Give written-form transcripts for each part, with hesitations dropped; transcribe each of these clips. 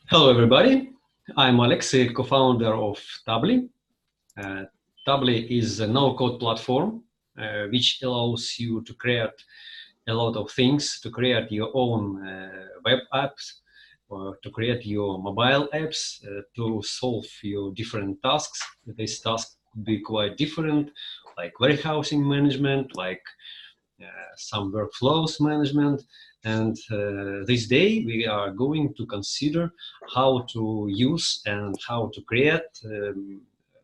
Hello, everybody. I'm Alexey, co-founder of Tabbli. Tabbli is a no-code platform which allows you to create a lot of things, to create your own web apps, or to create your mobile apps, to solve your different tasks. These tasks could be quite different, like warehousing management, like some workflows management. And this day we are going to consider how to use and how to create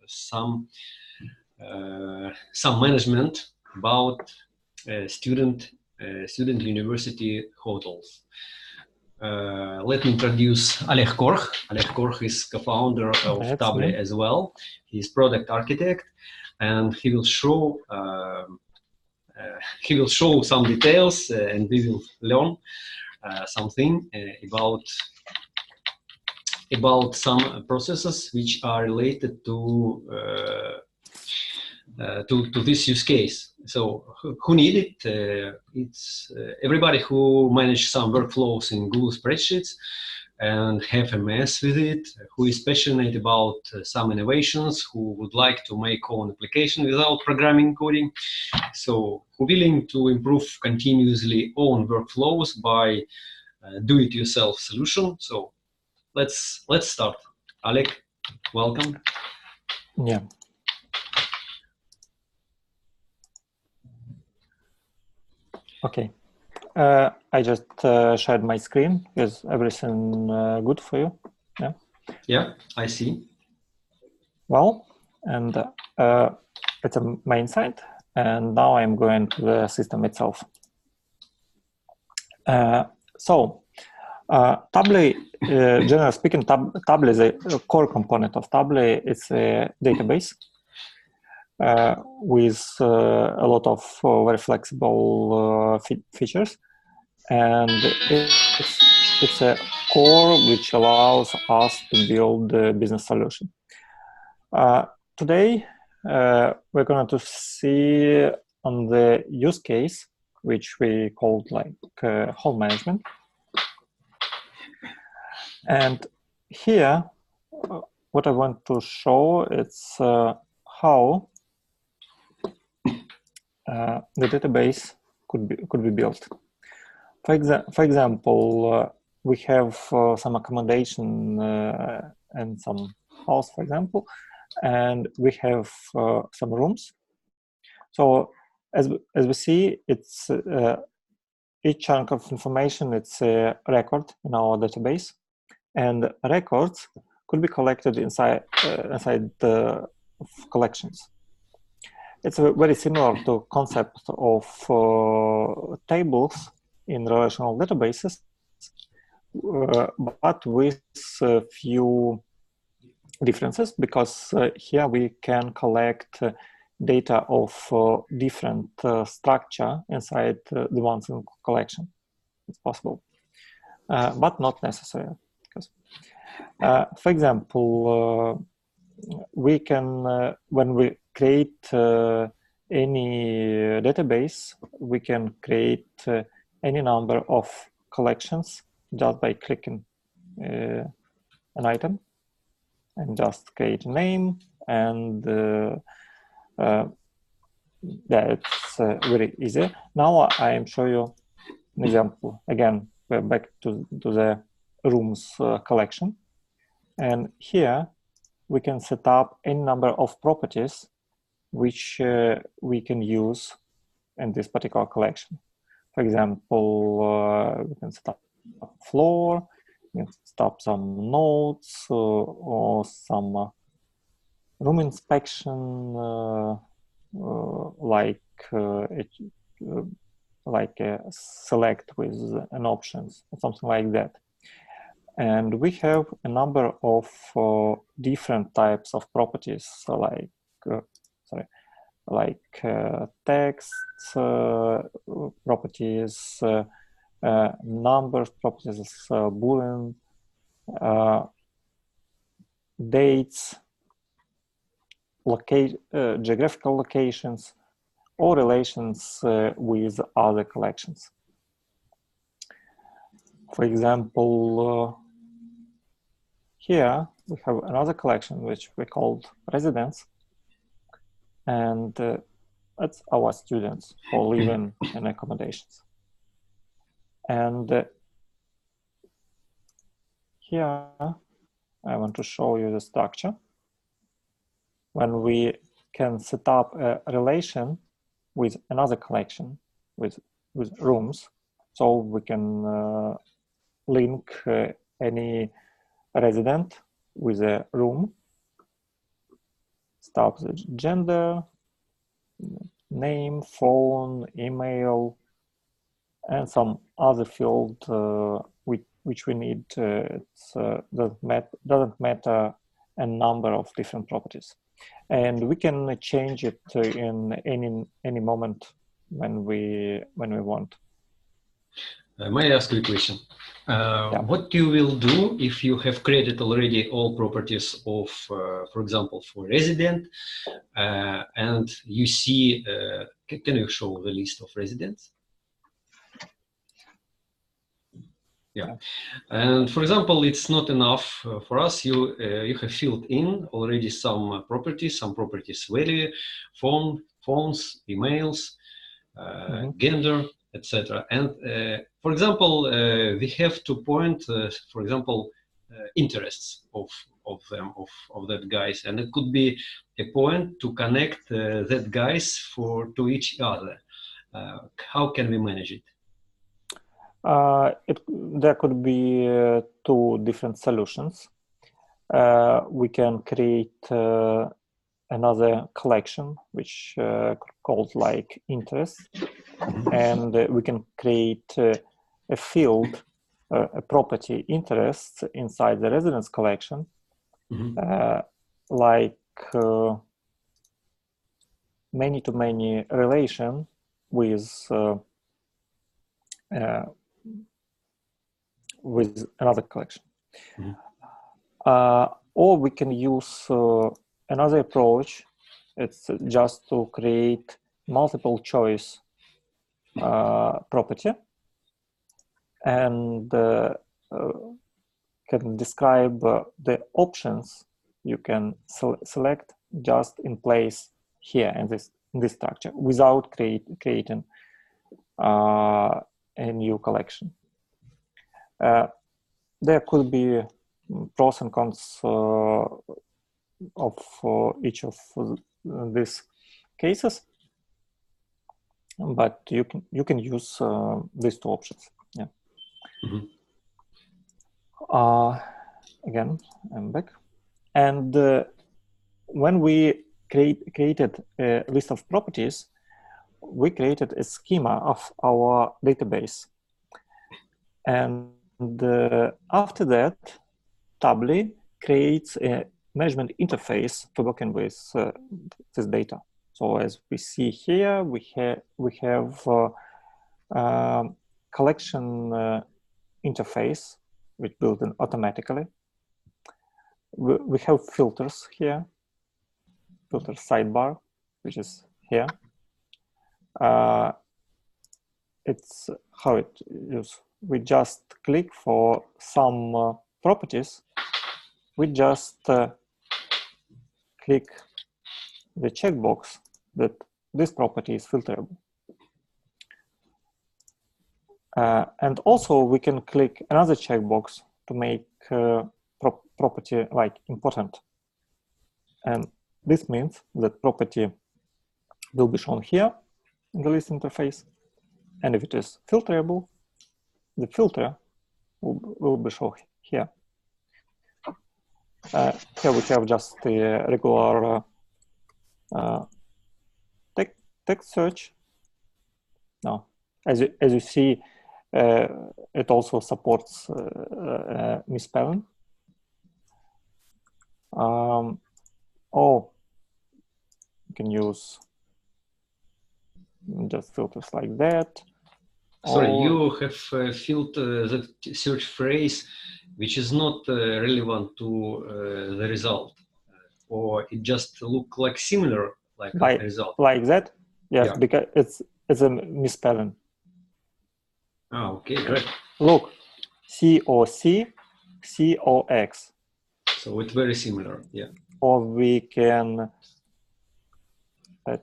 some management about student university hotels. Let me introduce Oleg Korch. Oleg Korch is co-founder of Tabbli as well. He's product architect, and he will show some details, and we will learn something about some processes which are related to this use case. So who need it? It's everybody who manage some workflows in Google spreadsheets and have a mess with it, who is passionate about some innovations, who would like to make own application without programming coding, so who willing to improve continuously own workflows by do-it-yourself solution. So let's start. Alec, welcome. Yeah. Okay. I just shared my screen. Is everything good for you? Yeah. Yeah, I see. Well, and it's a main site, and now I'm going to the system itself. Tabbli, generally speaking, Tabbli is a core component of Tabbli. It's a database with a lot of very flexible features, and it's a core which allows us to build a business solution. Today, we're going to see on the use case, which we called like home management. And here, what I want to show is how the database could be built. For example, we have some accommodation and some house, for example, and we have some rooms. So as we see, it's each chunk of information, it's a record in our database, and records could be collected inside the collections. It's very similar to concept of tables in relational databases, but with a few differences, because here we can collect data of different structure inside the ones in collection. It's possible, but not necessary. Because, for example, we can, when we create any database, we can create any number of collections just by clicking an item and just create a name, and it's very easy. Now I'm show you an example. Again, we're back to the rooms collection, and here we can set up any number of properties which we can use in this particular collection. For example, we can set up a floor, we can set up some notes or some room inspection, like select with an options or something like that. And we have a number of different types of properties, like text properties, numbers properties, Boolean, dates, geographical locations, or relations with other collections. For example, here we have another collection which we called residents, and that's our students who live in accommodations. And here I want to show you the structure. When we can set up a relation with another collection with rooms, so we can link any resident with a room, start the gender, name, phone, email, and some other field which we need. Doesn't matter a number of different properties, and we can change it in any moment when we want. May I ask you a question? Yeah. What you will do if you have created already all properties of, for example, for resident, and you see, can you show the list of residents? Yeah. And for example, it's not enough for us. You have filled in already some properties value, phones, emails, gender, etc. And for example, we have to point, for example, interests of that guys, and it could be a point to connect that guys to each other. How can we manage it? There could be two different solutions. We can create another collection which called like interests, and we can create a field, a property interest inside the residence collection, like many-to-many relation with another collection. Or we can use another approach. It's just to create multiple choice property, and can describe the options you can select just in place here in this structure without creating a new collection. There could be pros and cons of each of these cases, but you can use these two options. Yeah. Again, I'm back, and when we created a list of properties, we created a schema of our database, and after that, Tabbli creates a management interface for working with this data. So as we see here, we have collection interface which built in automatically. We have filters here, filter sidebar, which is here. It's how it is. We just click for some properties. We just click the checkbox that this property is filterable. And also we can click another checkbox to make property like important. And this means that property will be shown here in the list interface. And if it is filterable, the filter will be shown here. Here we have just the regular text search. Now, as you see, it also supports misspelling. You can use just filters like that. Sorry, you have filled the search phrase which is not relevant to the result, or it just look like similar like a result. Like that? Yes, yeah. Because it's a misspelling. Oh, okay, great. Look, COC, COX. So it's very similar, yeah. Or we can add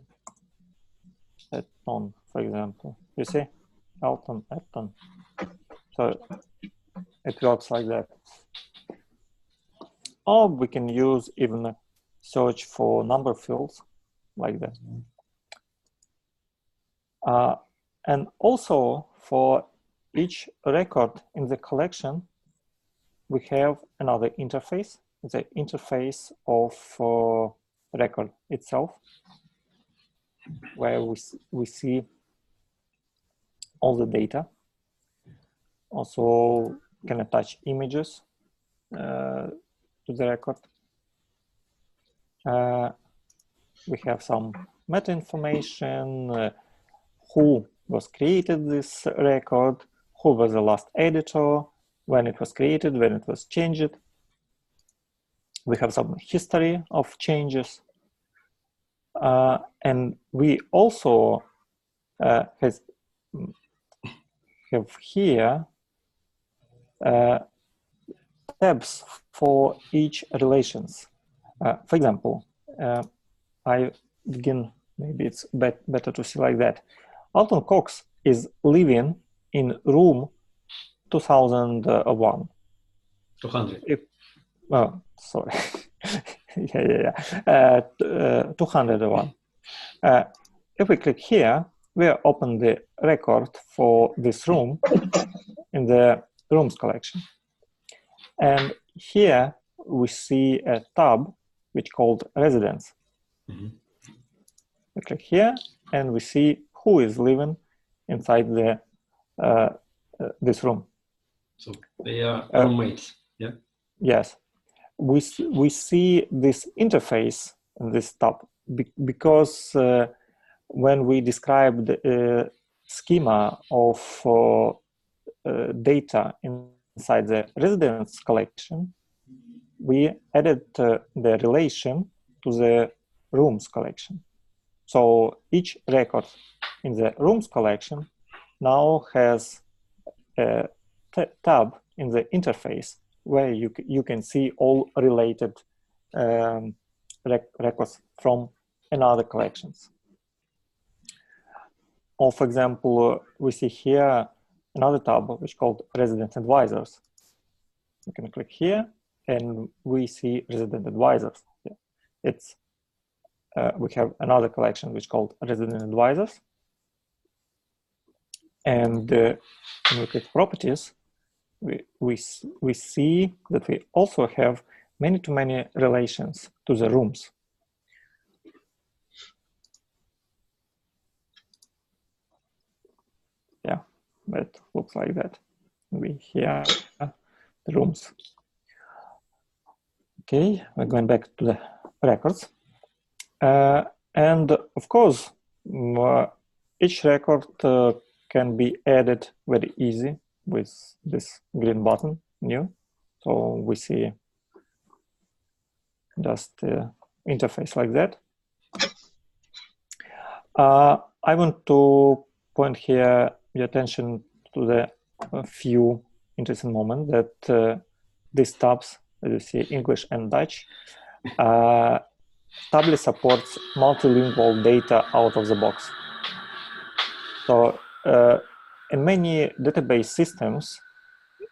on, for example. You see, Elton, Elton. So it works like that. Or we can use even search for number fields like that. And also for each record in the collection, we have another interface, the interface of record itself, where we see all the data. Also can attach images to the record. We have some meta information, who was created this record, who was the last editor, when it was created, when it was changed. We have some history of changes. And we also have here tabs for each relations. For example, I begin, maybe it's better to see like that. Alton Cox is living in room 2001. 200. Oh, sorry. yeah. 201. If we click here, we open the record for this room in the rooms collection. And here we see a tab which called residence. Mm-hmm. We click here and we see who is living inside the this room. So they are roommates, yeah? Yes. We see this interface in this tab because when we describe the schema of data inside the residence collection, we added the relation to the rooms collection. So each record in the rooms collection now has a tab in the interface where you can see all related records from another collections. Or for example, we see here another tab which is called Resident Advisors. You can click here and we see Resident Advisors. Yeah. It's we have another collection which is called Resident Advisors. And when we click Properties, we see that we also have many-to-many relations to the rooms. Yeah, that looks like that. We here the rooms. Okay, we're going back to the records. And of course, each record can be added very easy with this green button, new. So we see just interface like that. I want to point here your attention to the few interesting moments that these tabs, as you see, English and Dutch, Tabbli supports multilingual data out of the box. So in many database systems,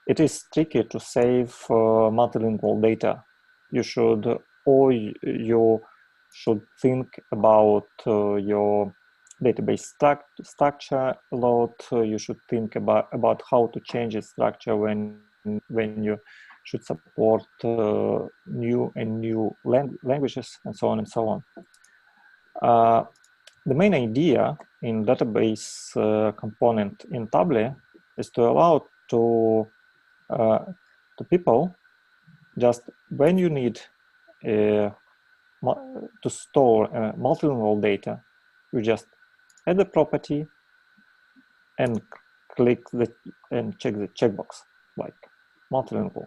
it is tricky to save multilingual data. You should think about your database structure a lot. You should think about how to change its structure when you should support new languages and so on and so on. The main idea in database component in Tabbli is to allow to people just when you need to store multilingual data, you just add the property and click and check the checkbox like multilingual,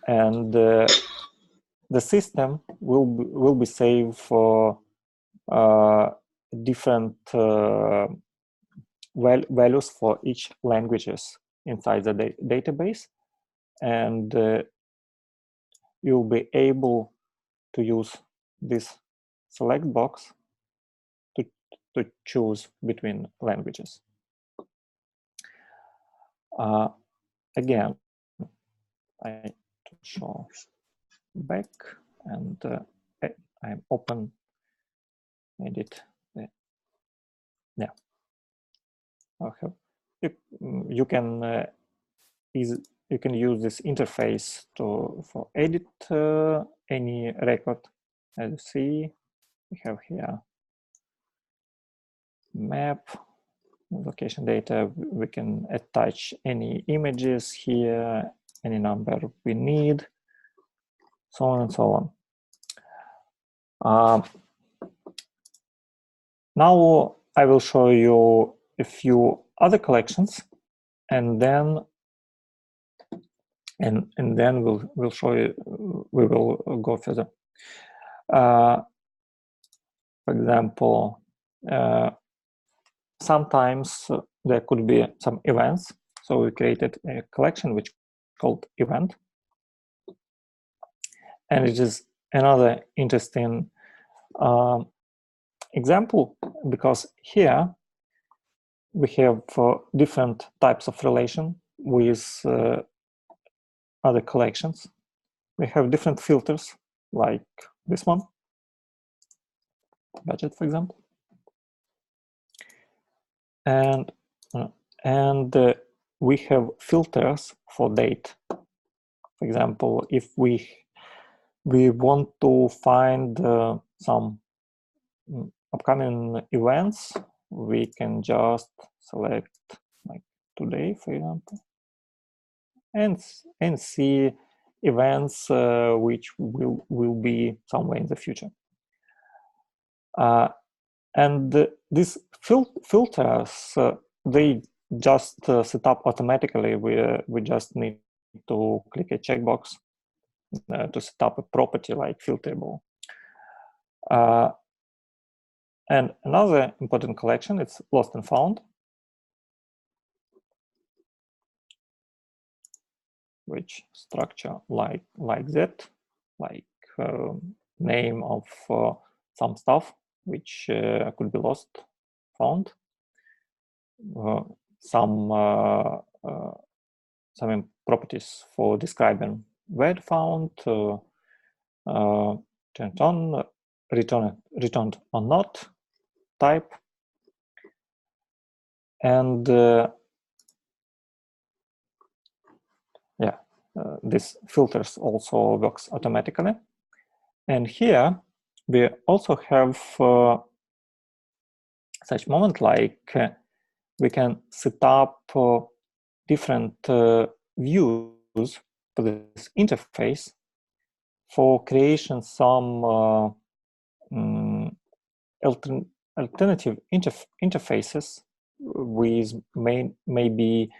and the system will be saved for different values for each languages inside the database, and you'll be able to use this select box to choose between languages. Again, I to show back, and I'm open edit. Yeah. Okay. You can you can use this interface for edit any record. As you see, we have here map, location data. We can attach any images here, any number we need, so on and so on. Now I will show you a few other collections, and then we'll show you. We will go further. For example, sometimes there could be some events. So we created a collection which is called event, and it is another interesting example, because here we have different types of relation with other collections. We have different filters, like this one, budget, for example, and we have filters for date. For example, if we want to find some upcoming events, we can just select like today, for example, and see events which will be somewhere in the future. And these filters, they just set up automatically. We just need to click a checkbox to set up a property like filterable. And another important collection, it's lost and found, which structure like that, like name of some stuff which could be lost, found, some properties for describing where found, turned on, returned or not, type, and this filters also works automatically. And here we also have such moment like we can set up different views for this interface for creation some alternative interfaces with maybe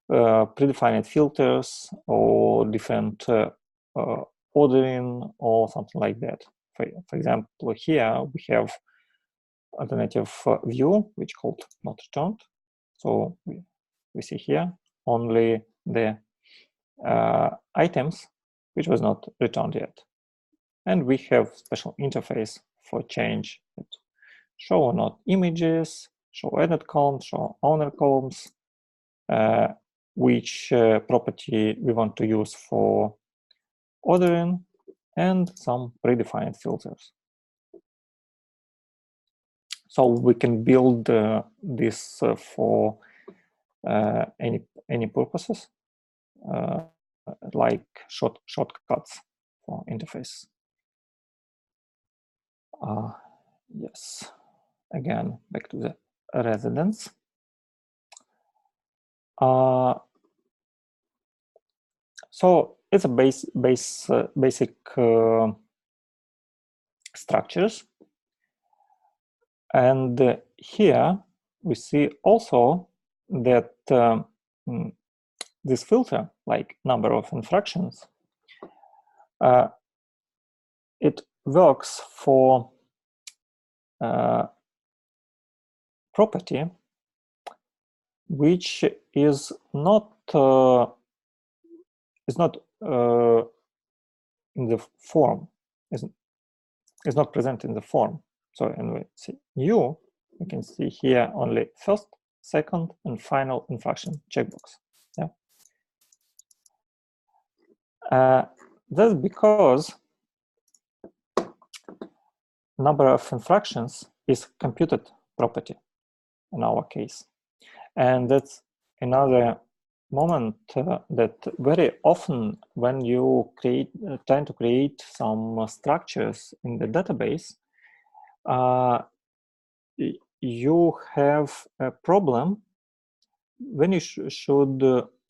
predefined filters or different ordering or something like that. For example, here we have alternative view which called not returned. So we see here only the items which was not returned yet. And we have special interface for change it. Show or not images, show edit columns, show owner columns, which property we want to use for ordering, and some predefined filters. So we can build this for any purposes, like shortcuts for interface. Yes, again, back to the residence. So it's a basic structures. And here we see also that this filter, like number of infractions, it works for property which is not in the form, is not present in the form. So, and we see new, we can see here only first, second, and final infraction checkbox. Yeah. That's because number of infractions is computed property in our case. And that's another moment that very often when you trying to create some structures in the database, you have a problem when you should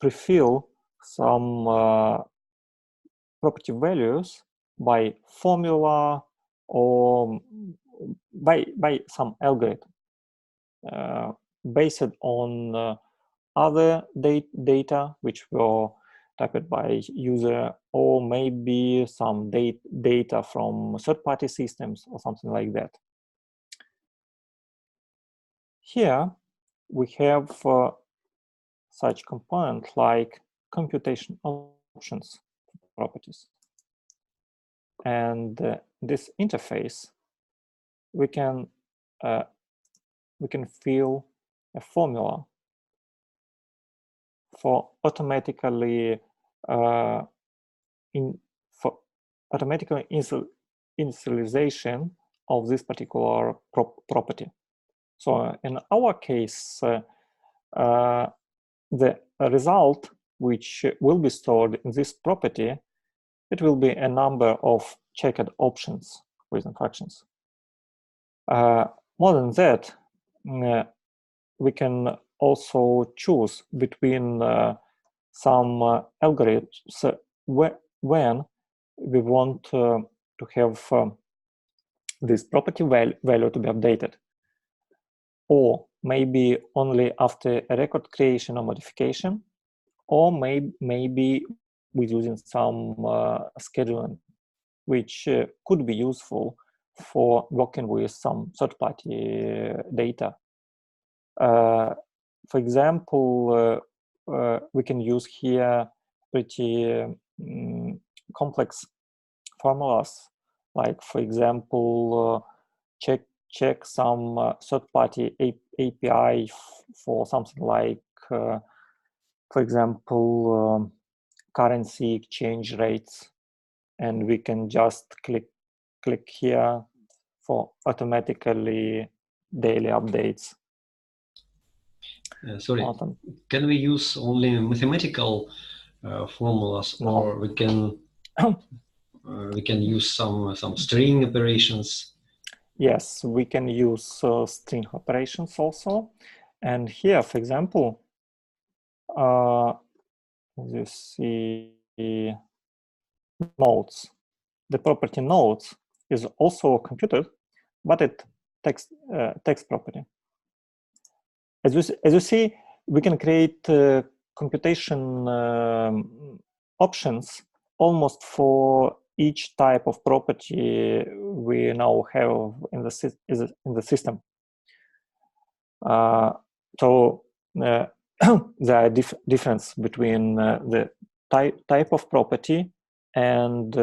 prefill some property values by formula or by some algorithm based on other data which were typed by user, or maybe some data from third-party systems or something like that. Here we have such component like computation options properties, and this interface we can fill a formula for automatically initialization of this particular property. So in our case, the result which will be stored in this property, it will be a number of checked options with infractions. More than that, we can also choose between some algorithms when we want to have this property value to be updated, or maybe only after a record creation or modification, or maybe with using some scheduling, which could be useful for working with some third-party data. For example, we can use here pretty complex formulas, like, for example, check some third-party API for something like, for example, currency exchange rates, and we can just click here for automatically daily updates. Sorry, can we use only mathematical formulas, no, or we can use some string operations? Yes, we can use string operations also. And here, for example, you see nodes. The property nodes is also computed, but it text property. As you see, we can create computation options almost for each type of property we now have in the system. So there are difference between the type of property and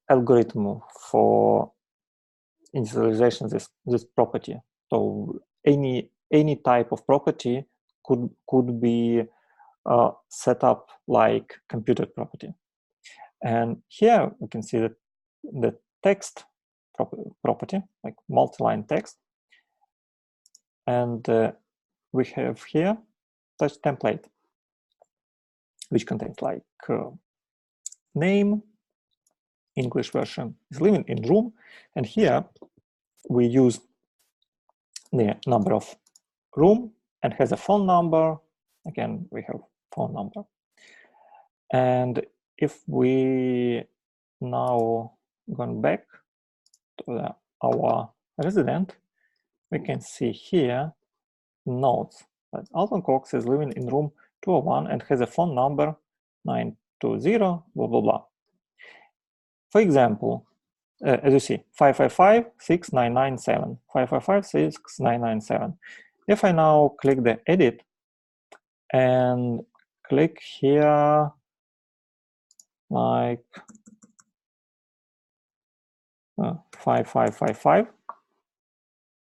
algorithm for initialization this property. So any type of property could be set up like computed property. And here we can see that the text property, like multi-line text, and we have here such template, which contains like name, English version is living in room, and here we use the number of room and has a phone number. Again, we have phone number. And if we now gone back to our resident, we can see here notes that Alton Cox is living in room 201 and has a phone number 920 blah blah blah. For example, as you see, 555-6997, 555-6997. If I now click the edit and click here like 5555.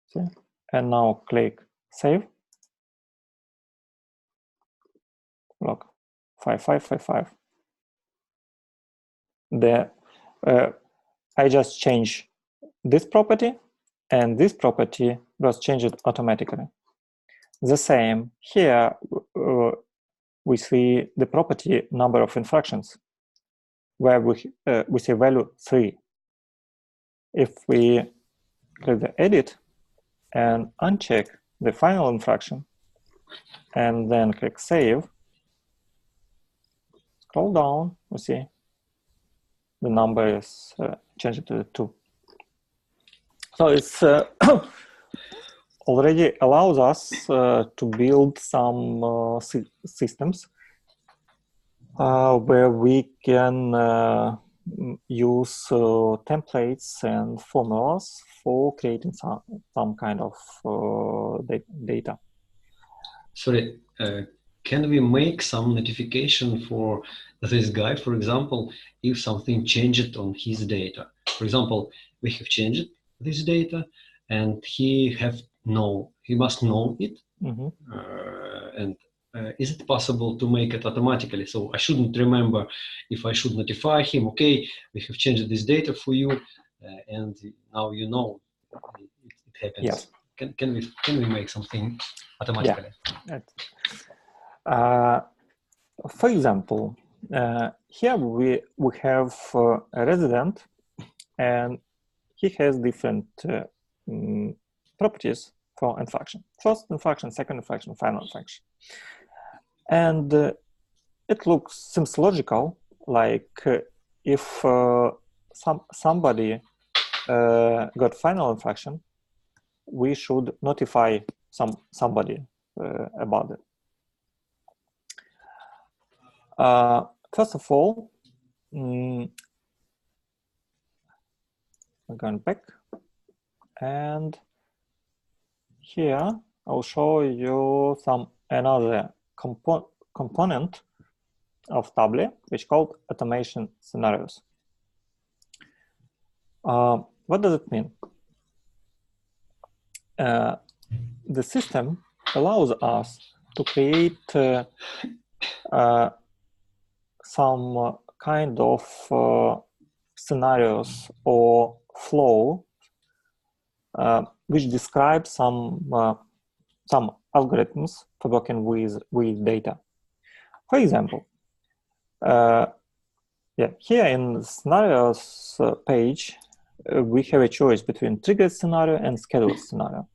See? And now click save. Look, 5555. I just change this property, and this property was changed automatically. The same here, we see the property number of infractions, where we see value 3. If we click the edit and uncheck the final infraction, and then click save, scroll down, we see the number is changed to 2. So it's already allows us to build some systems where we can use templates and formulas for creating some kind of data. Sorry, can we make some notification for this guy, for example, if something changed on his data? For example, we have changed this data, and he must know it. Mm-hmm. And is it possible to make it automatically? So I shouldn't remember if I should notify him, okay, we have changed this data for you, and now you know it happens. Yes. Can we make something automatically? Yeah. For example, here we have a resident, and he has different properties for infraction. First infraction, second infraction, final infraction. And it seems logical, like if somebody got final infraction, we should notify somebody about it. First of all, I'm going back, and here I'll show you another component of Tabbli, which is called automation scenarios. What does it mean? The system allows us to create some kind of scenarios or flow which describe some algorithms for working with data. For example, here in the scenarios page, we have a choice between triggered scenario and scheduled scenario.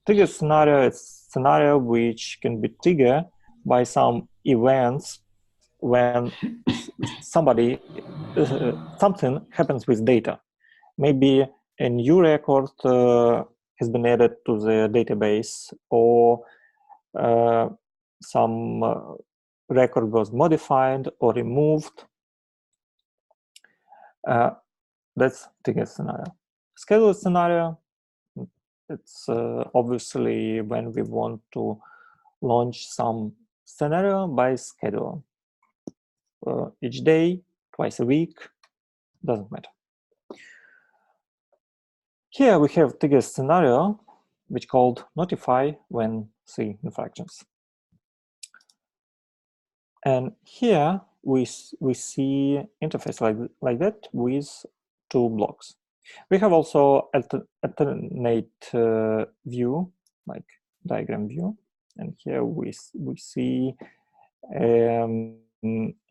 Triggered scenario is a scenario which can be triggered by some events when something happens with data. Maybe a new record has been added to the database, or some record was modified or removed. That's triggered scenario. Scheduled scenario, it's obviously when we want to launch some scenario by schedule. Each day, twice a week, doesn't matter. Here we have triggered scenario, which called notify when see infractions. And here we see interface like that with 2 blocks. We have also alternate view, like diagram view, and here we see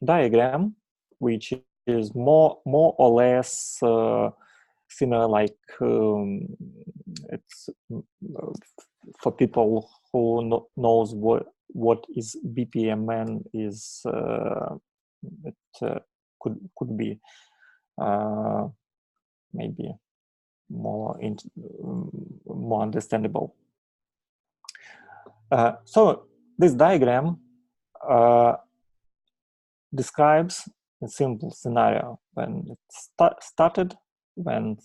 diagram which is more or less similar, like it's for people who knows what is BPMN is. It could be maybe more understandable. So this diagram describes a simple scenario when it started, when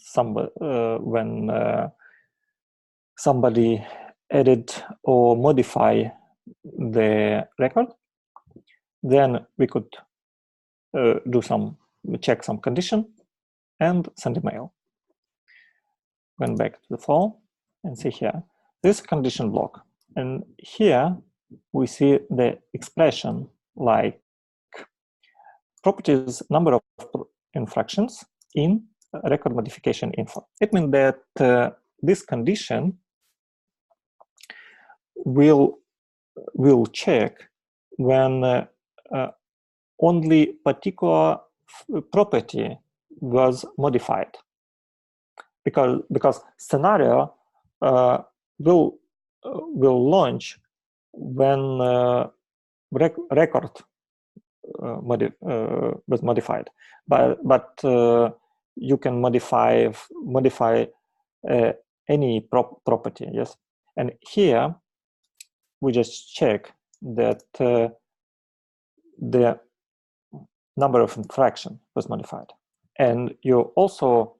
somebody edit or modify the record. Then we could check some condition and send email. Went back to the flow and see here, this condition block. And here we see the expression like properties number of infractions in record modification info. It means that this condition will check when only particular property was modified, because scenario will launch when record was modified, but you can modify any property, yes. And here we just check that the number of infraction was modified, and you also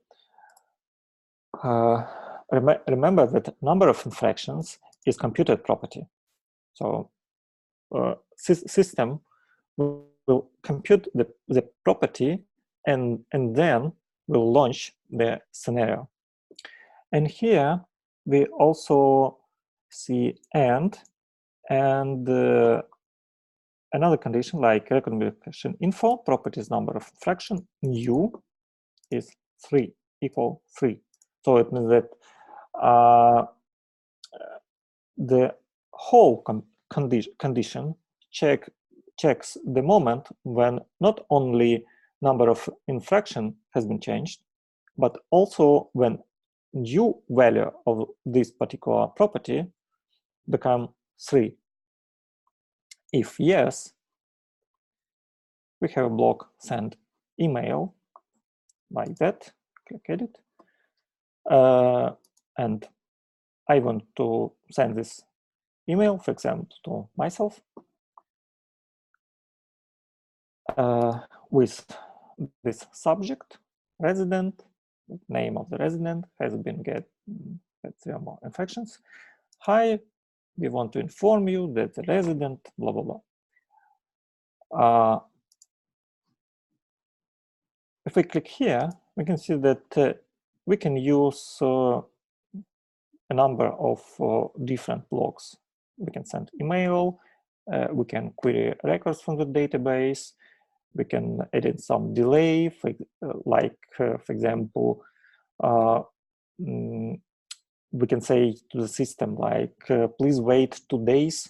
remember that number of infractions is computed property. So system will compute the property and then will launch the scenario. And here we also see and another condition like record modification info properties number of infraction new is 3 equal 3. So it means that the whole condition checks the moment when not only number of infraction has been changed, but also when new value of this particular property become 3. If yes, we have a block send email like that. Click edit, and I want to send this email, for example, to myself with this subject resident. Name of the resident has been get 3 more infections. Hi, we want to inform you that the resident blah blah blah. If we click here, we can see that we can use a number of different blocks. We can send email, we can query records from the database, we can edit some delay, for example, we can say to the system like, please wait 2 days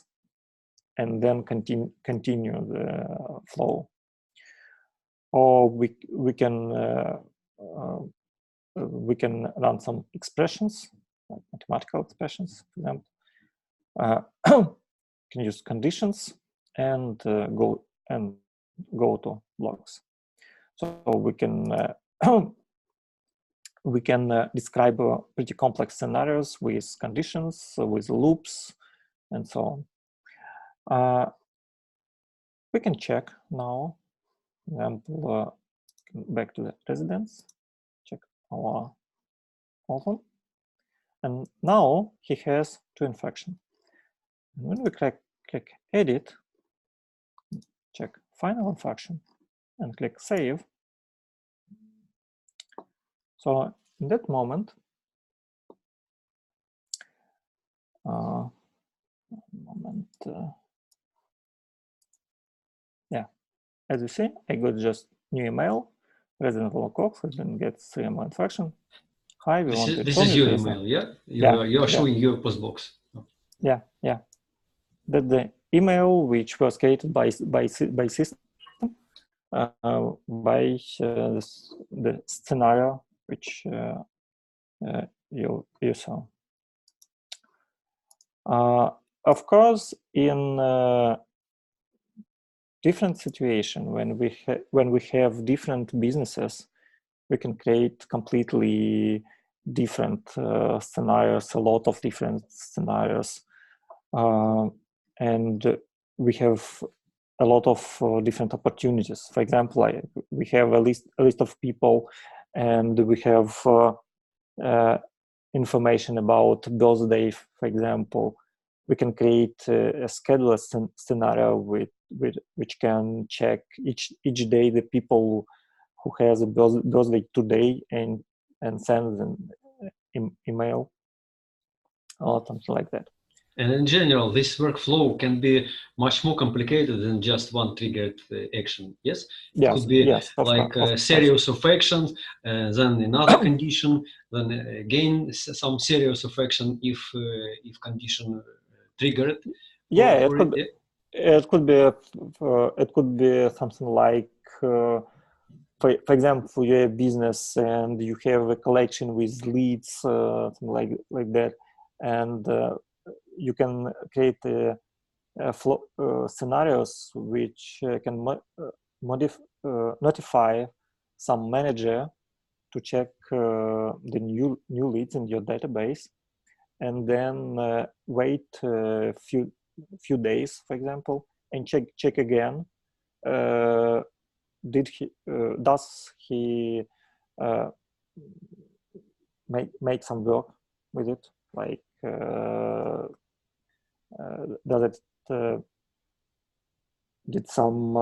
and then continue the flow. Or we can run some expressions, like mathematical expressions, for example. Can use conditions and go to blocks. So we can describe pretty complex scenarios with conditions, with loops, and so on. We can check now. For example, back to the residence, check our author, and now he has 2 infections. When we click edit, check final infection, and click save. So in that moment, yeah, as you see, I got just new email. Resident localhost has been get 3 more infection. Hi, we want to this is your email, yeah? You are showing your postbox. Yeah. That the email which was created by system by the scenario which you saw. Of course, in different situation when we have different businesses, we can create completely different scenarios, a lot of different scenarios, and we have a lot of different opportunities. For example, we have a list of people, and we have information about birthday, for example. we can create a scheduler scenario which can check each day the people who has a birthday today and send them email or something like that. And in general, this workflow can be much more complicated than just one triggered action. Yes, it could be like a series of actions, then another condition, then again some series of action if condition triggered. Yeah, it could be something like, for example, you're a business and you have a collection with leads, something like that, and you can create scenarios which can notify some manager to check the new leads in your database, and then wait a few days, for example, and check again. Does he make some work with it? Like, does it did some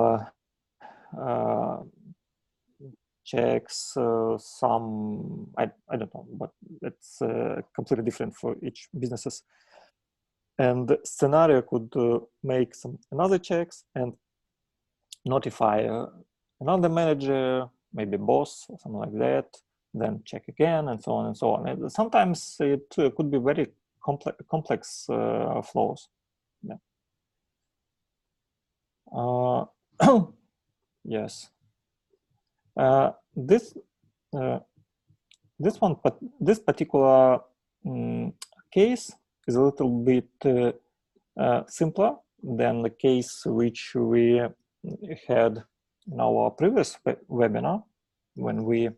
checks, some I don't know, but it's completely different for each businesses. And the scenario could make some another checks and notify another manager, maybe boss or something like that, then check again, and so on and so on. And sometimes it could be very complex flows. Yeah. Yes. This particular case is a little bit simpler than the case which we had in our previous webinar when we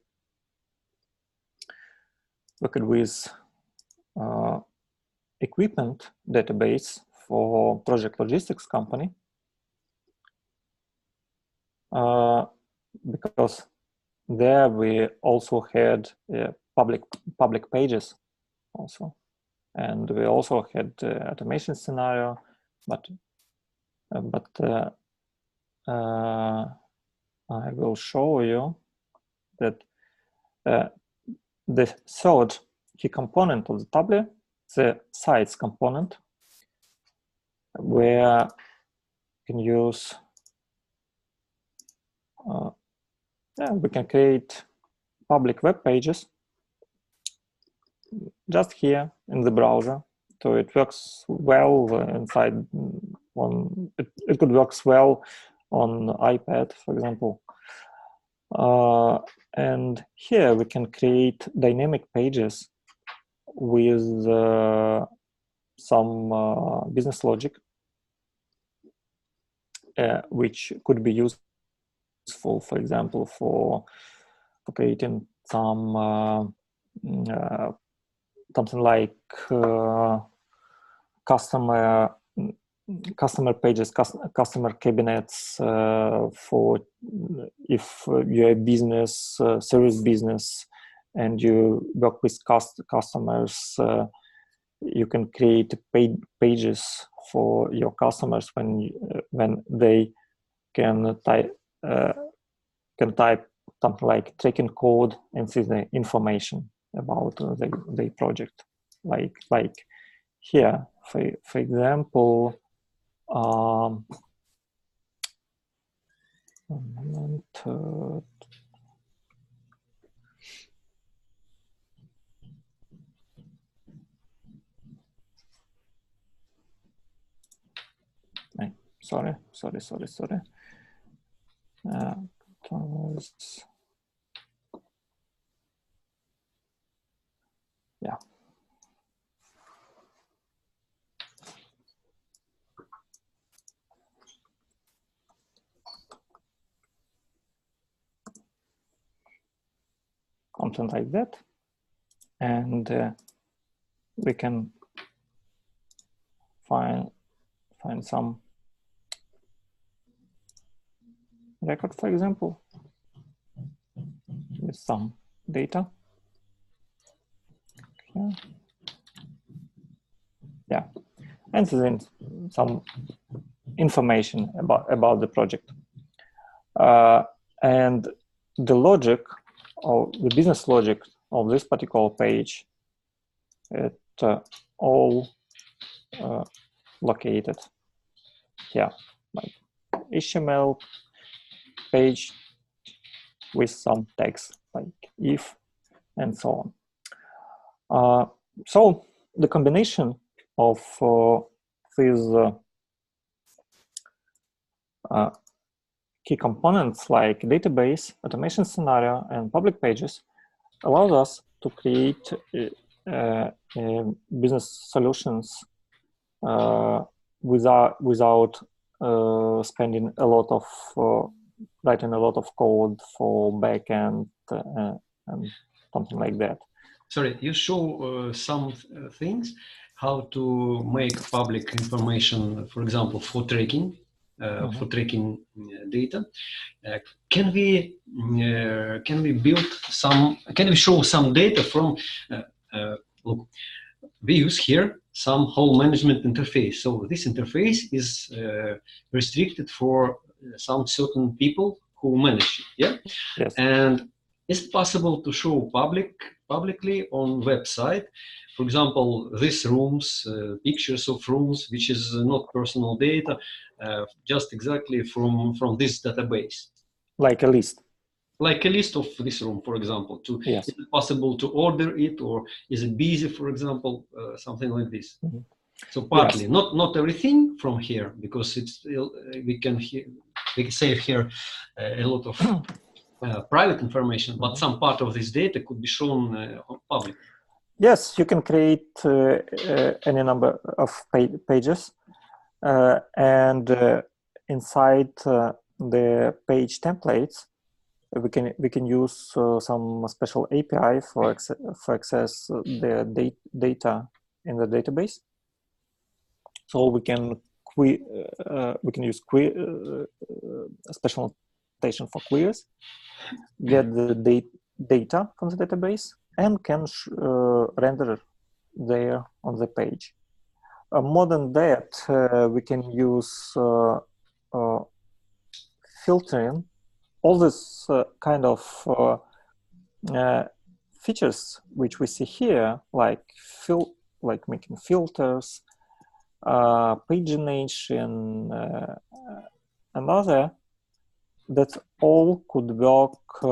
worked with equipment database for project logistics company, because there we also had public pages also, and we also had automation scenario, but I will show you that the third key component of the Tabbli, the sites component, where you can use, we can create public web pages just here in the browser. So it works well inside on, it could work well on iPad, for example. And here we can create dynamic pages with some business logic, which could be useful, for example, for creating some something like customer pages, customer cabinets, for if you're a business, service business, and you work with customers, you can create pages for your customers when they can type something like tracking code and see the information about the project, like here, for example. One moment. Sorry. Yeah. Something like that, and we can find some record, for example, with some data. Okay. Yeah, and some information about the project. And the logic, or the business logic of this particular page, it all located here, like HTML page with some text like if and so on. So the combination of these key components like database, automation scenario, and public pages allows us to create business solutions without spending a lot of writing a lot of code for backend and something like that. Sorry, you show some things how to make public information, for example, for tracking. For tracking data, can we build some? Can we show some data from? Look, we use here some whole management interface. So this interface is restricted for some certain people who manage it. Yeah. Yes. And it's possible to show publicly on website. For example, these rooms, pictures of rooms, which is not personal data, just exactly from this database. Like a list. Like a list of this room, for example. Yes. Is it possible to order it, or is it busy, for example, something like this? Mm-hmm. So partly, yes. not everything from here, because it's we can save here a lot of private information, but some part of this data could be shown on public. Yes, you can create any number of pages, and inside the page templates, we can use some special API for access the data in the database. So we can use special notation for queries, get the data from the database, and can render there on the page. More than that, we can use filtering. All this kind of features which we see here, like making filters, pagination, and other, that all could work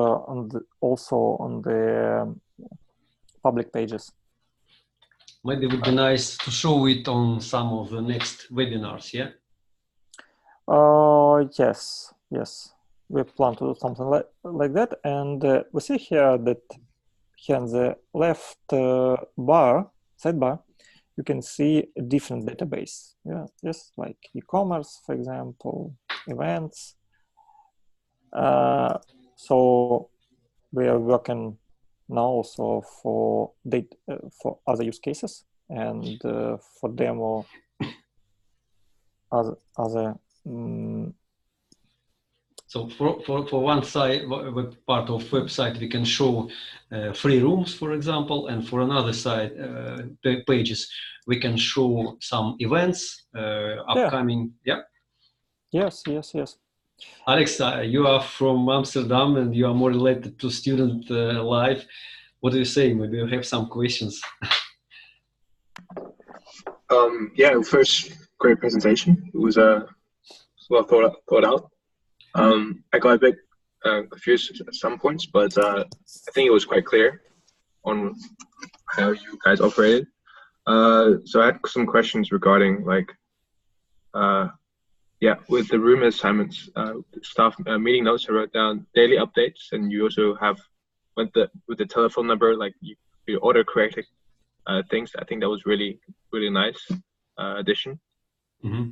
also on the public pages. Maybe it would be nice to show it on some of the next webinars, yeah? Yes. We plan to do something like that. And we see here that here on the left sidebar, you can see a different database. Yeah, yes, like e-commerce, for example, events. So we are working now also for other use cases and for demo other. So for one side, part of website, we can show free rooms, for example, and for another side, pages, we can show some events upcoming. Yeah. Yes. Alex, you are from Amsterdam and you are more related to student life. What do you say? Maybe you have some questions. Yeah, first, great presentation. It was well thought out. I got a bit confused at some points, but I think it was quite clear on how you guys operated. So I had some questions regarding with the room assignments, staff meeting notes. I wrote down daily updates, and you also have with the telephone number, like you auto corrected things. I think that was really nice addition. Mm-hmm.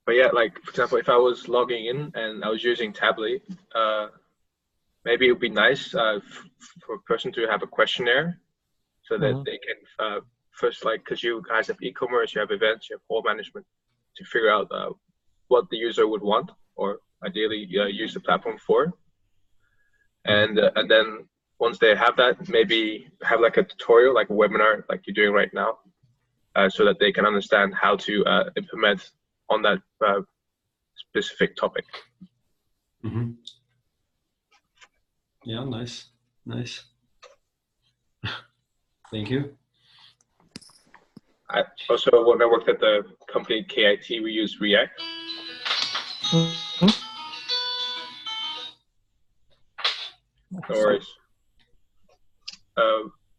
But yeah, like for example, if I was logging in and I was using Tabbli, maybe it would be nice for a person to have a questionnaire, so that they can first, like, because you guys have e-commerce, you have events, you have whole management, to figure out what the user would want, or ideally use the platform for, and then once they have that, maybe have like a tutorial, like a webinar, like you're doing right now, so that they can understand how to implement on that specific topic. Mm-hmm. Yeah, nice. Thank you. I also, when I worked at the company KIT, we used React. Mm-hmm. No worries.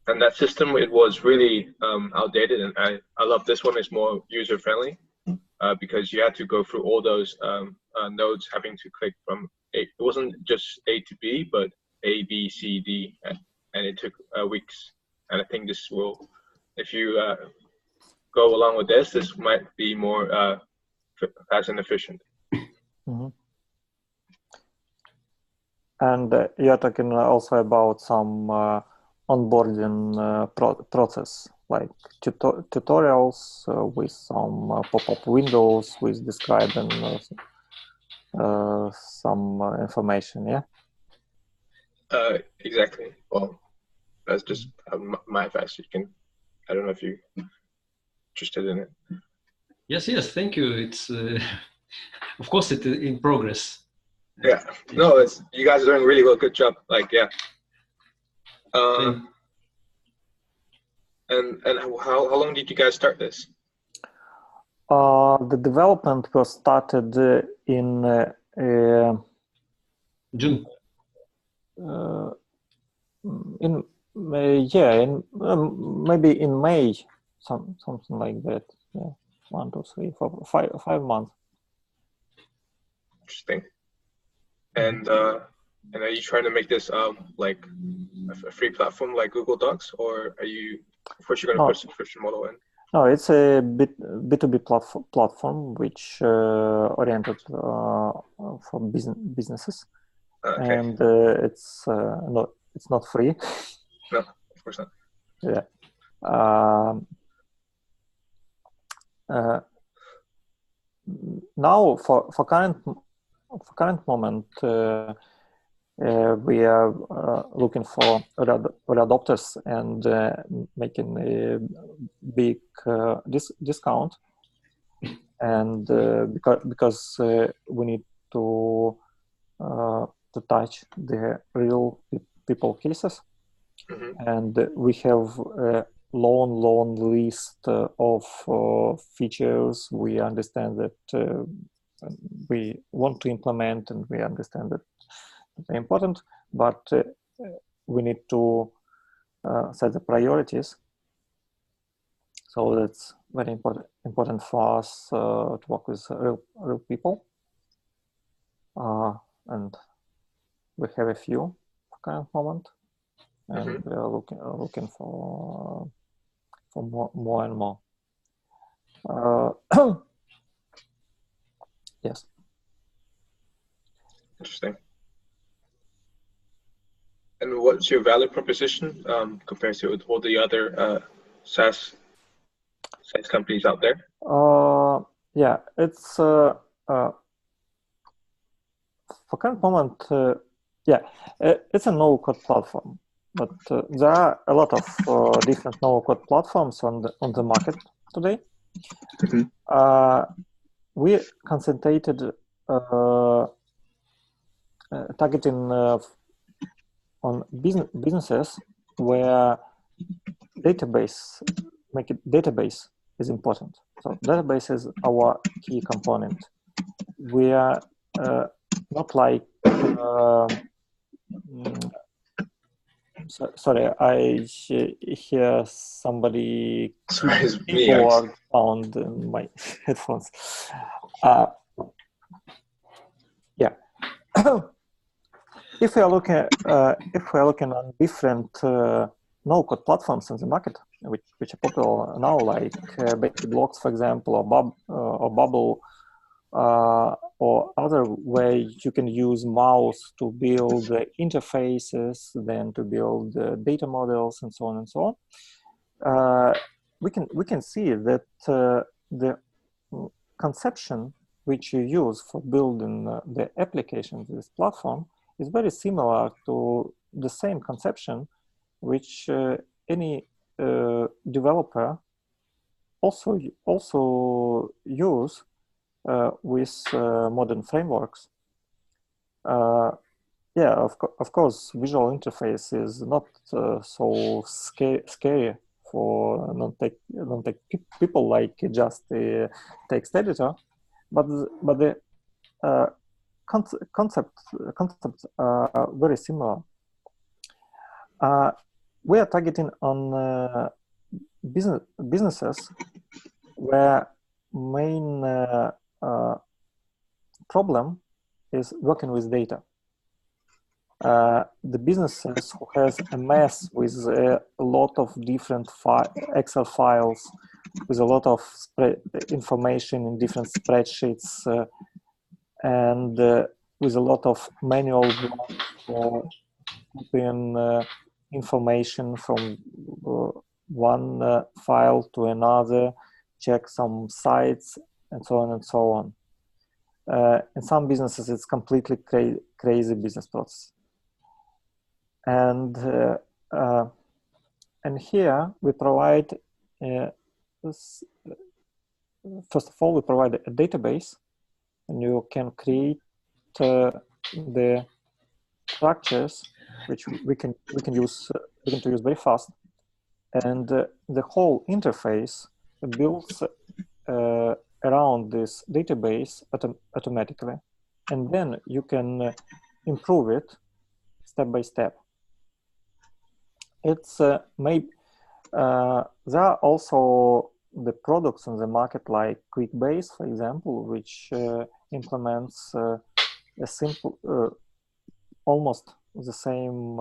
And that system, it was really outdated, and I love this one. It's more user friendly because you had to go through all those nodes, having to click from it wasn't just A to B, but A, B, C, D, and it took weeks. And I think this will, if you go along with this might be more fast and efficient. Mm-hmm. And you're talking also about some onboarding process, like tutorials with some pop-up windows with describing some information, yeah? Exactly. Well, that's just my advice. You can, I don't know if you're interested in it. Yes, thank you. It's, of course, it's in progress. Yeah, no, it's, you guys are doing really well. Good job. Like, yeah. And how long did you guys start this? The development was started in June. Maybe in May, something like that. Yeah, 1, 2, 3, 4, 5 months. Interesting. And are you trying to make this like a free platform like Google Docs, or are you, of course, you're going to put a subscription model in? No, it's a B2B platform which oriented for businesses, okay. and it's not free. No, of course not. Yeah. Now, for current moment, we are looking for early adopters and making a big discount, and because we need to touch the real people cases, and we have a long list of features we understand that we want to implement, and we understand that they're important, but we need to set the priorities. So that's very important for us to work with real people, and we have a few for current moment, and we are looking for more and more. Yes. Interesting. And what's your value proposition compared to all the other SaaS companies out there? Yeah, it's for current moment. It's a no-code platform, but there are a lot of different no-code platforms on the market today. We concentrated targeting on businesses where database is important. So database is our key component. We are not like sorry, I hear somebody keyboard sound in my headphones. Yeah. If we are looking on different no-code platforms in the market, which are popular now, like Blocks, for example, or Bubble, or other way you can use mouse to build interfaces, then to build data models, and so on and so on. We can see that the conception which you use for building the application of this platform is very similar to the same conception which any developer also use with modern frameworks. Yeah, of course, visual interface is not so scary for non-tech people like just a text editor, but the concepts are very similar. We are targeting on businesses where main problem is working with data. The businesses who has a mess with a lot of different Excel files, with a lot of information in different spreadsheets, and with a lot of manual work for copying information from one file to another, check some sites, and so on and so on. In some businesses, it's completely crazy business process. And here we provide, first of all, we provide a database, and you can create the structures which we can use very fast, and the whole interface builds around this database automatically, and then you can improve it step by step. It's there are also the products on the market like QuickBase, for example, which implements a simple, almost the same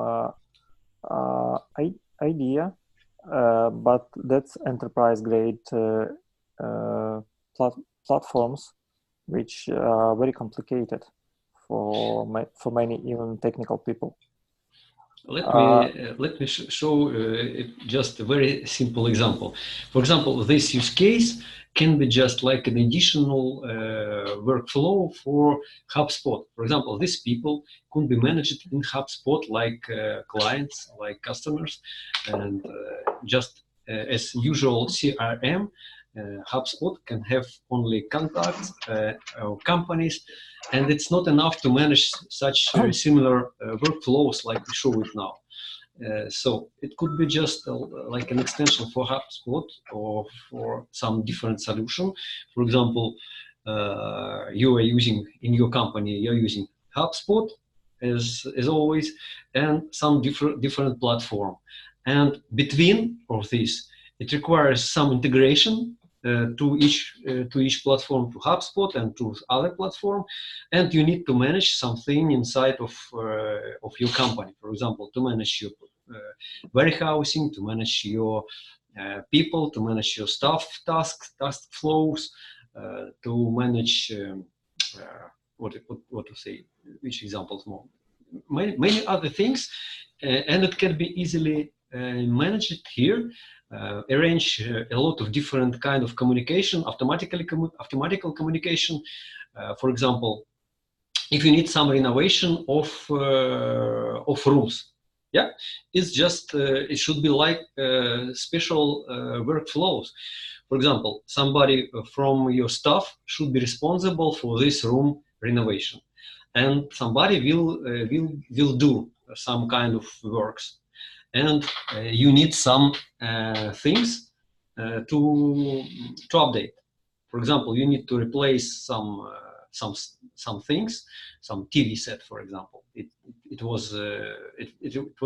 idea, but that's enterprise-grade platforms, which are very complicated for many even technical people. Let me show just a very simple example. For example, this use case can be just like an additional workflow for HubSpot. For example, these people could be managed in HubSpot like clients, like customers, and just as usual CRM, HubSpot can have only contacts or companies, and it's not enough to manage such similar workflows like we show it now. So it could be just like an extension for HubSpot or for some different solution. For example, you are using in your company, you're using HubSpot as always, and some different platform. And between of this, it requires some integration to each platform, to HubSpot and to other platform, and you need to manage something inside of your company. For example, to manage your warehousing, to manage your people, to manage your staff task flows, to manage what to say, which examples more, many other things, and it can be easily managed here. Arrange a lot of different kind of communication, automatical communication. For example, if you need some renovation of rooms, yeah, it's just it should be like special workflows. For example, somebody from your staff should be responsible for this room renovation, and somebody will do some kind of works. And you need some things to update. For example, you need to replace some things, some TV set, for example. It was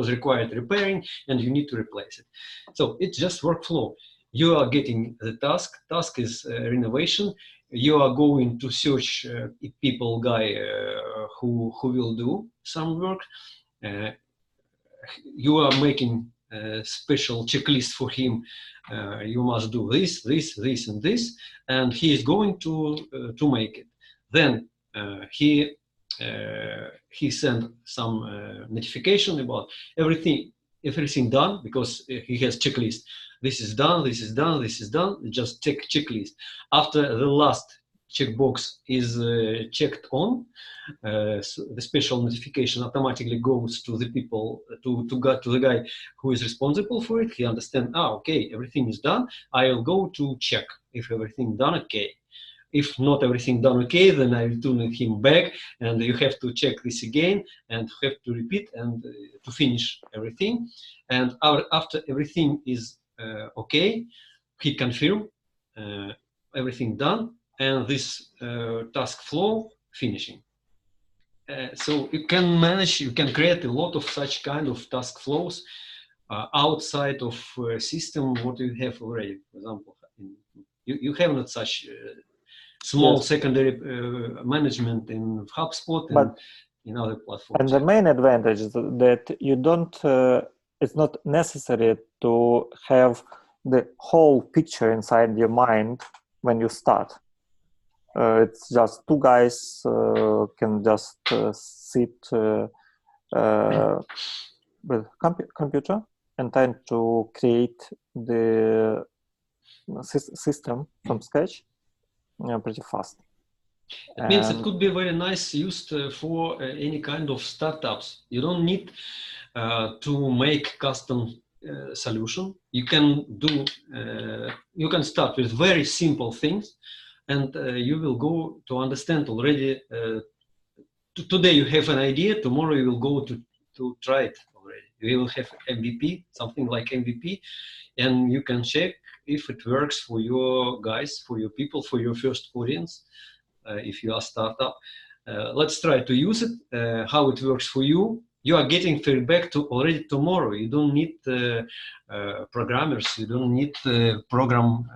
required repairing, and you need to replace it. So it's just workflow. You are getting the task. Task is renovation. You are going to search a people guy who will do some work. You are making a special checklist for him. You must do this, and this, and he is going to make it. Then he sent some notification about everything done, because he has checklist. This is done. This is done. This is done. Just check checklist. After the last checkbox is checked on, so the special notification automatically goes to the people, to the guy who is responsible for it. He understands, okay, everything is done. I'll go to check if everything done okay. If not everything done okay, then I return him back, and you have to check this again, and have to repeat and to finish everything. And after everything is okay, he confirm everything done, and this task flow finishing. So you can manage, you can create a lot of such kind of task flows outside of system what you have already. For example, you have not such small secondary management in HubSpot and in other platforms. And the main advantage is that you don't, it's not necessary to have the whole picture inside your mind when you start. It's just two guys can just sit with computer and trying to create the system from scratch pretty fast. It means it could be very nice used for any kind of startups. You don't need to make custom solution. You can do, you can start with very simple things, and you will go to understand already. Today you have an idea, tomorrow you will go to try it already. You will have MVP, something like MVP, and you can check if it works for your guys, for your people, for your first audience. If you are a startup, let's try to use it, how it works for you. You are getting feedback to already tomorrow. You don't need programmers, you don't need program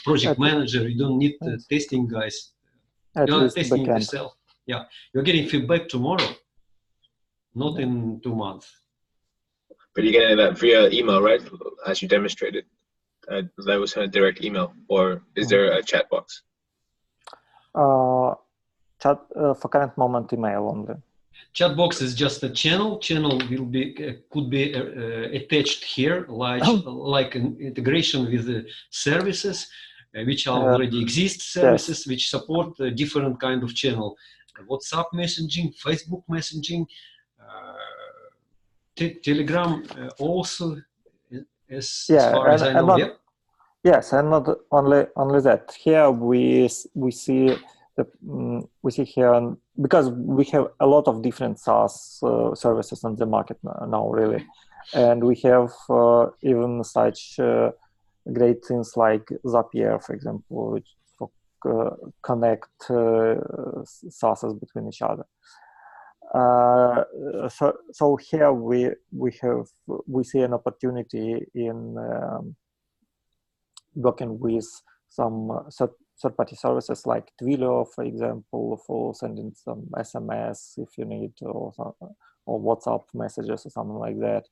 project manager, you don't need testing guys. You are testing it yourself. Yeah, you're getting feedback tomorrow, not in 2 months. But you're getting that via email, right? As you demonstrated. That was a direct email, or is there a chat box? Chat for current moment, email only. Chat box is just a channel. Channel will be could be attached here, like an integration with the services which already exist. Services which support different kind of channel. WhatsApp messaging, Facebook messaging, Telegram also, as far as I know. Yes, and not only that. Here we see here, because we have a lot of different SaaS services on the market now, really, and we have even such great things like Zapier, for example, which connect SaaSes between each other. So here we see an opportunity in working with some third-party services like Twilio, for example, for sending some SMS if you need, or WhatsApp messages or something like that.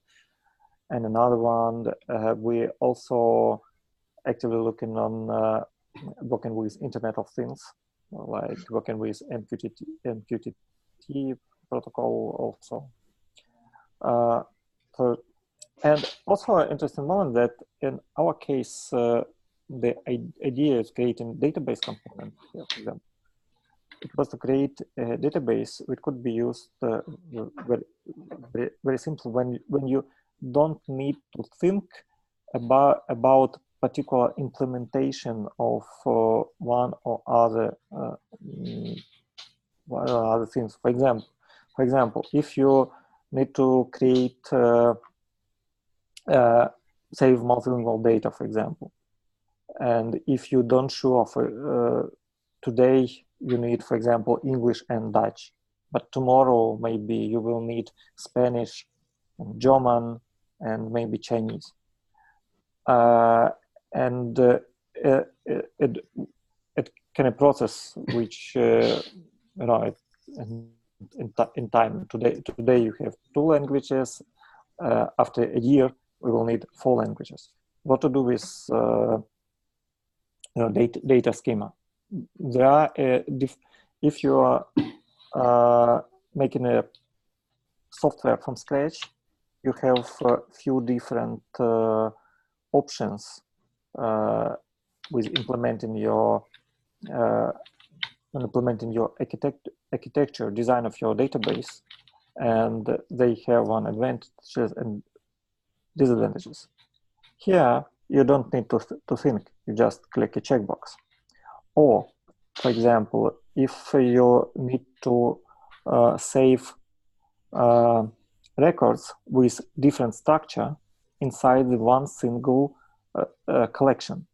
And another one, we also actively looking on working with Internet of Things, like working with MQTT protocol also. And also an interesting moment that in our case, the idea is creating database component, for example. It was to create a database which could be used very, very simple when you don't need to think about particular implementation of one or other things. For example, if you need to create save multilingual data, for example, and if you don't show for today you need, for example, English and Dutch, but tomorrow maybe you will need Spanish and German and maybe Chinese, and it can a process which in time. Today you have 2 languages. After a year we will need 4 languages. What to do with data schema? There are if you are making a software from scratch, you have a few different options with implementing your when implementing your architecture design of your database, and they have one advantages and disadvantages. Here, you don't need to think, you just click a checkbox. Or, for example, if you need to save records with different structure inside the one single collection,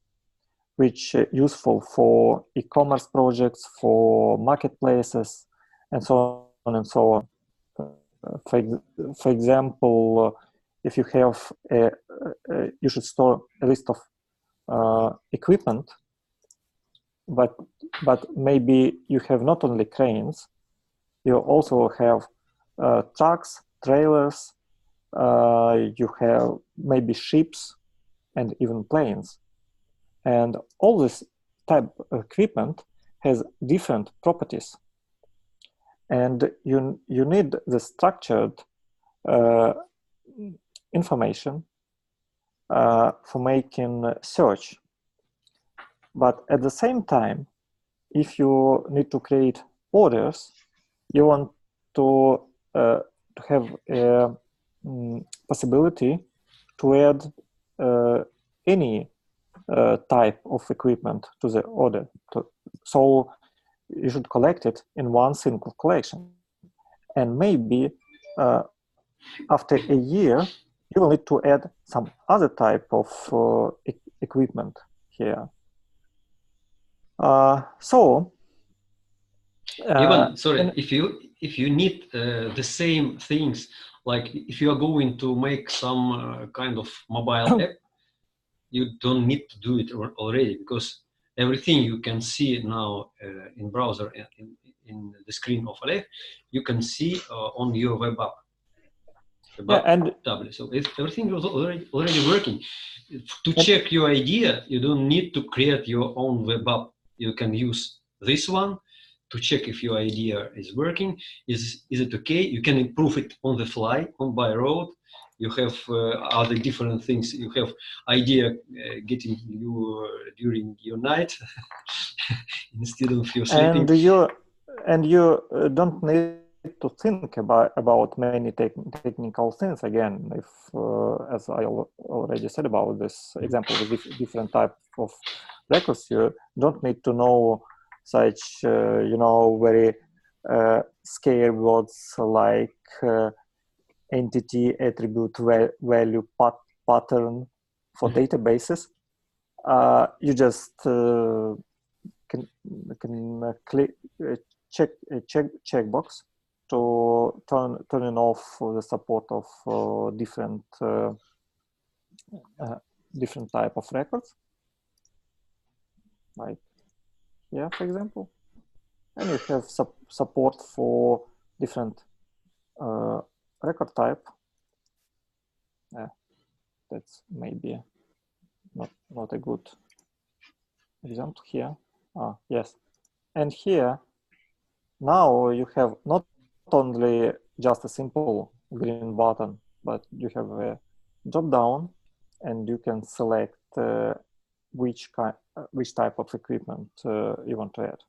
which is useful for e-commerce projects, for marketplaces, and so on and so on. For example, if you have you should store a list of equipment, but maybe you have not only cranes, you also have trucks, trailers, you have maybe ships and even planes. And all this type of equipment has different properties. And you need the structured information for making search. But at the same time, if you need to create orders, you want to have a possibility to add any type of equipment to the order. So you should collect it in one single collection. And maybe after a year, you will need to add some other type of equipment here. Even sorry, if you need the same things, like if you are going to make some kind of mobile app, you don't need to do it already, because everything you can see now in browser in the screen of Aleph, you can see on your web app. And Tabbli. So everything is already working. To check your idea, you don't need to create your own web app. You can use this one to check if your idea is working. Is it okay? You can improve it on the fly, on by road. You have other different things. You have idea getting you during your night instead of your sleeping. And you don't need to think about many technical things again. If, as I already said about this example with different type of records, you don't need to know such very scary words like entity, attribute, value, pattern for databases. You just can click checkbox to turn off the support of different type of records, like here, for example, and you have support for different record type. That's maybe not a good example here. Yes, and here now you have not only just a simple green button, but you have a drop down, and you can select which type of equipment you want to add,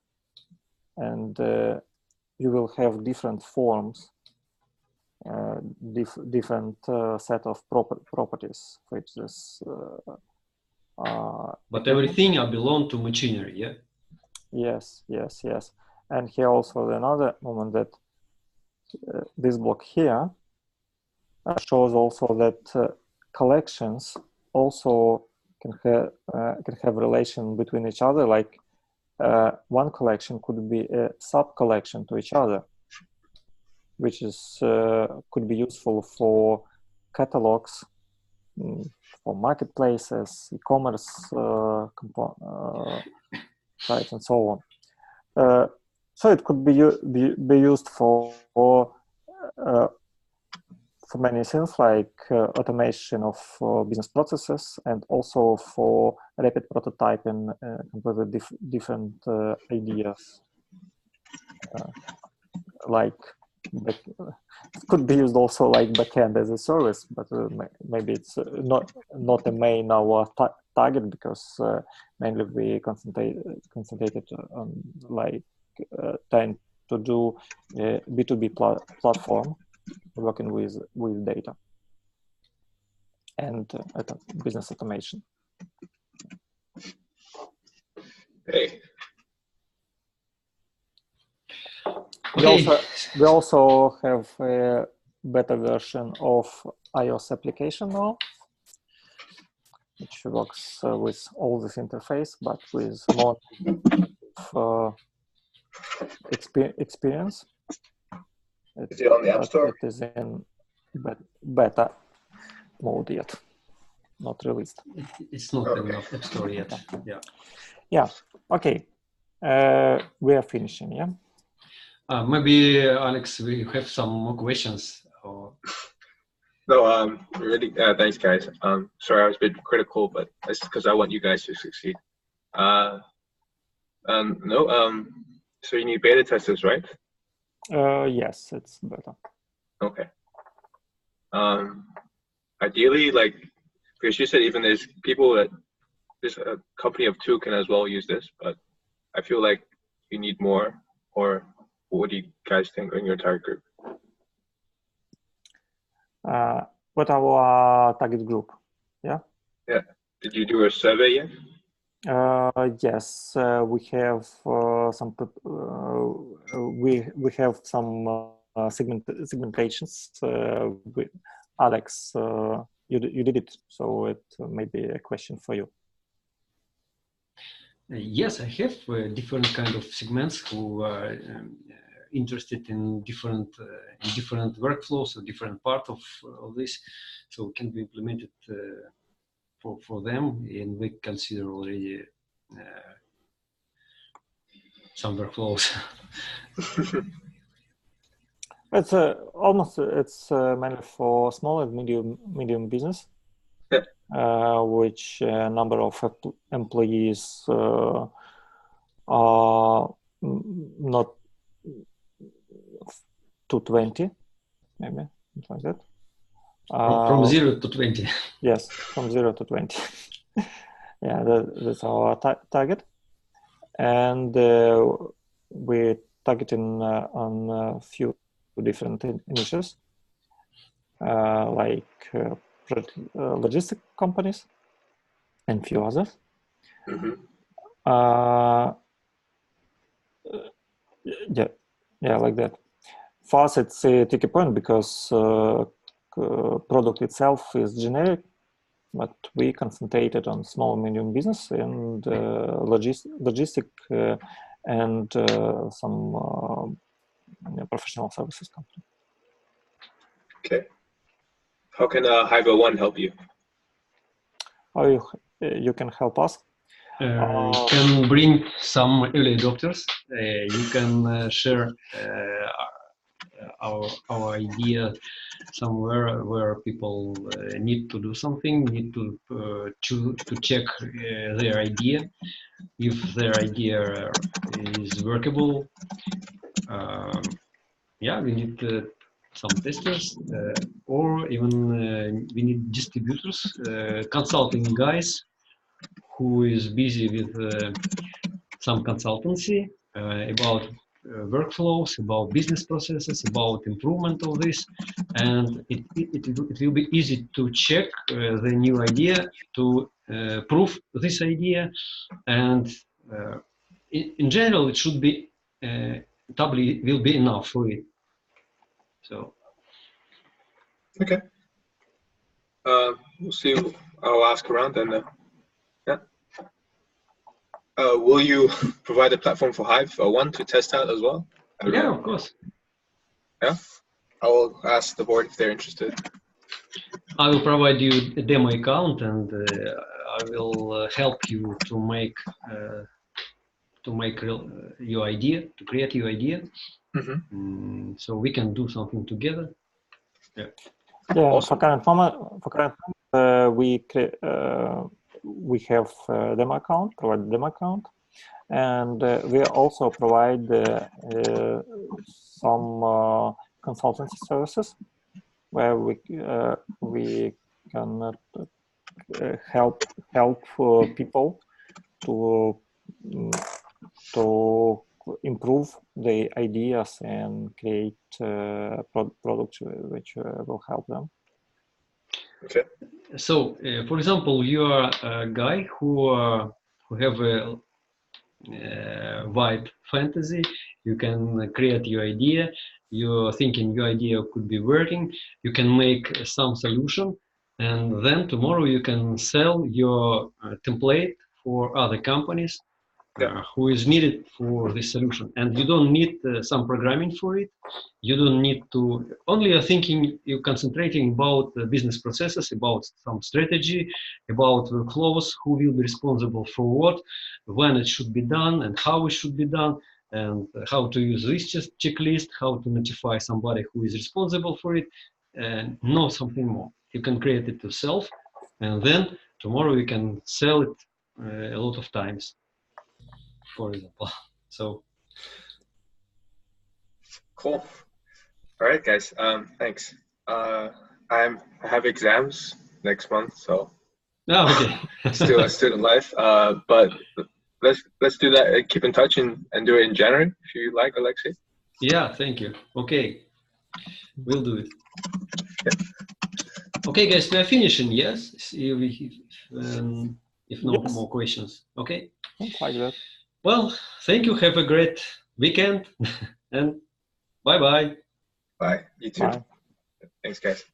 and you will have different forms, different set of properties, which is. But everything belong to machinery, yeah. Yes. And here also another moment that this block here shows also that collections also can have relation between each other. Like one collection could be a sub collection to each other, which is could be useful for catalogs, for marketplaces, e-commerce sites, and so on. So it could be used for many things, like automation of business processes, and also for rapid prototyping completely different ideas. Like it could be used also like backend as a service, but maybe it's not a main our target, because mainly we concentrated on like tend to do B2B platform working with data and business automation. Hey. Okay. We also have a beta version of iOS application now, which works with all this interface, but with more experience. Is it on the App Store? It is in beta mode yet, not released. It's not in the App Store yet. Yeah. Yeah. Okay. We are finishing. Yeah. Maybe Alex, we have some more questions. Or... No, really, thanks, guys. Sorry, I was a bit critical, but that's because I want you guys to succeed. So you need beta testers, right? Yes, it's better. Okay. Ideally, like, because you said even there's people that this a company of 2 can as well use this, but I feel like you need more. Or what do you guys think in your target group? What our target group? Yeah. Yeah. Did you do a survey yet? Yes, we have some. We have some segmentations. With Alex, you did it, so it may be a question for you. Yes, I have different kind of segments who are interested in different workflows or different part of this, so it can be implemented for them, and we consider already some workflows. It's it's mainly for small and medium business, which number of employees are not to 20, maybe something like that. From 0 to 20. Yes, from 0 to 20. Yeah, that's our target, and we're targeting on a few different initiatives, like logistic companies and few others. Mm-hmm. Yeah, like that. For us, it's a tricky point because product itself is generic, but we concentrated on small and medium business and logistic and some professional services company. Okay. How can Hygo One help you? How you can help us? You can bring some early adopters. You can share our idea somewhere where people need to do something, need to check their idea, if their idea is workable. Yeah, we need some testers, or even we need distributors, consulting guys who is busy with some consultancy about workflows, about business processes, about improvement of this, and it will be easy to check the new idea, to prove this idea, and in general it should be Tabbli will be enough for it. So okay, we'll see. I'll ask around and yeah. Will you provide a platform for Hive One to test out as well? Yeah, of course. Yeah, I will ask the board if they're interested. I will provide you a demo account, and I will help you to make your idea, to create your idea. Mm-hmm. So we can do something together. Yeah. Yeah. Awesome. For current moment, we have a demo account, provide a demo account, and we also provide some consultancy services where we can help people to improve the ideas and create products which will help them. Okay. So, for example, you are a guy who have a wide fantasy. You can create your idea. You're thinking your idea could be working. You can make some solution, and then tomorrow you can sell your template for other companies who is needed for this solution. And you don't need some programming for it. You don't need to, only you're thinking, you're concentrating about the business processes, about some strategy, about workflows, who will be responsible for what, when it should be done, and how it should be done, and how to use this checklist, how to notify somebody who is responsible for it, and know something more. You can create it yourself, and then tomorrow you can sell it a lot of times, for example. So cool. All right, guys. Thanks. I have exams next month, so okay. still a student life. But let's do that. Keep in touch and do it in January if you like, Alexei. Yeah, thank you. Okay, we'll do it. Okay, guys, we are finishing. Yes, if no Yes. more questions. Okay. It's like that. Well, thank you. Have a great weekend, and bye-bye. Bye. You too. Bye. Thanks, guys.